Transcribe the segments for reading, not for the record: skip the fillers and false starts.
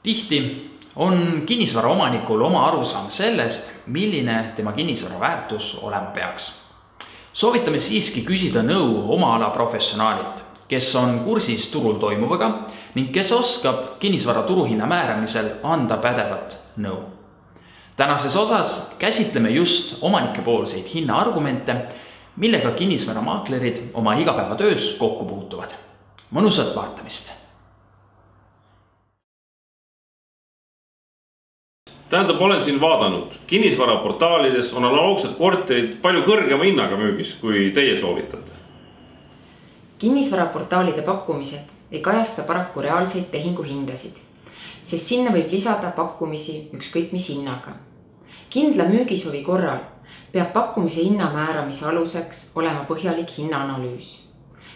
Tihti on kinnisvara omanikul oma arusaam sellest, milline tema kinnisvara väärtus olema peaks. Soovitame siiski küsida nõu oma ala professionaalilt, kes on kursis turul toimuvaga ning kes oskab kinnisvara turuhinna määramisel anda pädevat nõu. Tänases osas käsitleme just omanikepoolseid hinnaargumente, millega kinnisvaramaaklerid oma igapäevatöös kokku puutuvad. Mõnusat vaatamist! Tähendab, olen siin vaadanud. Kinnisvaraportaalides on analoogsed korterid palju kõrgema hinnaga müügis, kui teie soovitate. Kinnisvaraportaalide pakkumised ei kajasta paraku reaalseid tehinguhindasid, sest sinna võib lisada pakkumisi ükskõik mis hinnaga. Kindla müügisovi korral peab pakkumise hinna määramise aluseks olema põhjalik hinnaanalüüs.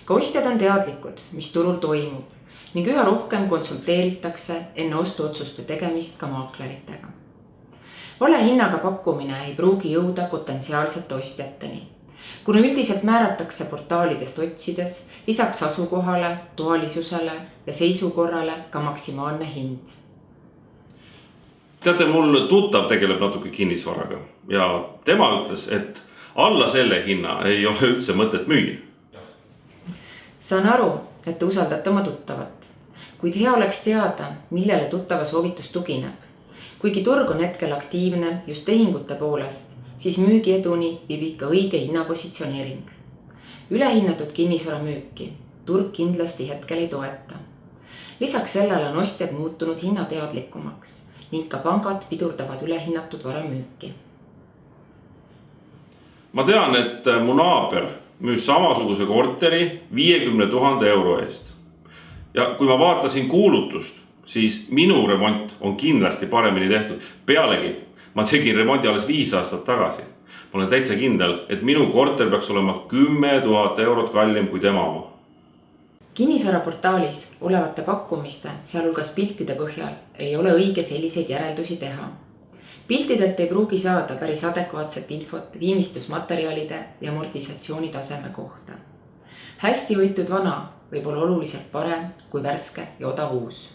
Ka ostjad on teadlikud, mis turul toimub ning üha rohkem konsulteeritakse enne ostuotsuste tegemist ka maakleritega. Vale hinnaga pakkumine ei pruugi jõuda potentsiaalsete ostjateni, kuna üldiselt määratakse portaalidest otsides lisaks asukohale, toalisusele ja seisukorrale ka maksimaalne hind. Teate, mul tuttav tegeleb natuke kinnisvaraga ja tema ütles, et alla selle hinna ei ole üldse mõtet müüa. Saan aru, et te usaldate oma tuttavat, kuid hea oleks teada, millele tuttava soovitus tugineb. Kuigi turg on hetkel aktiivne just tehingute poolest, siis müügieduni viib ikka õige hinnapositsioneering. Ülehinnatud kinnisvara müüki turg kindlasti hetkel ei toeta. Lisaks sellele on ostjad muutunud hinnateadlikumaks ning ka pangad pidurdavad ülehinnatud vara müüki. Ma tean, et mu naaber müüs samasuguse korteri 50 000 euro eest. Ja kui ma vaatasin kuulutust, siis minu remont on kindlasti paremini tehtud. Pealegi, ma tegin remondi alles 5 aastat tagasi. Ma olen täitsa kindel, et minu korter peaks olema 10 000 eurot kallim kui tema oma. Kinnisvaraportaalis olevate pakkumiste, sealhulgas piltide põhjal, ei ole õige selliseid järeldusi teha. Piltidelt ei pruugi saada päris adekvaatset infot viimistlusmaterjalide ja amortisatsiooni taseme kohta. Hästi hoitud vana võib olla oluliselt parem kui värske ja odav uus.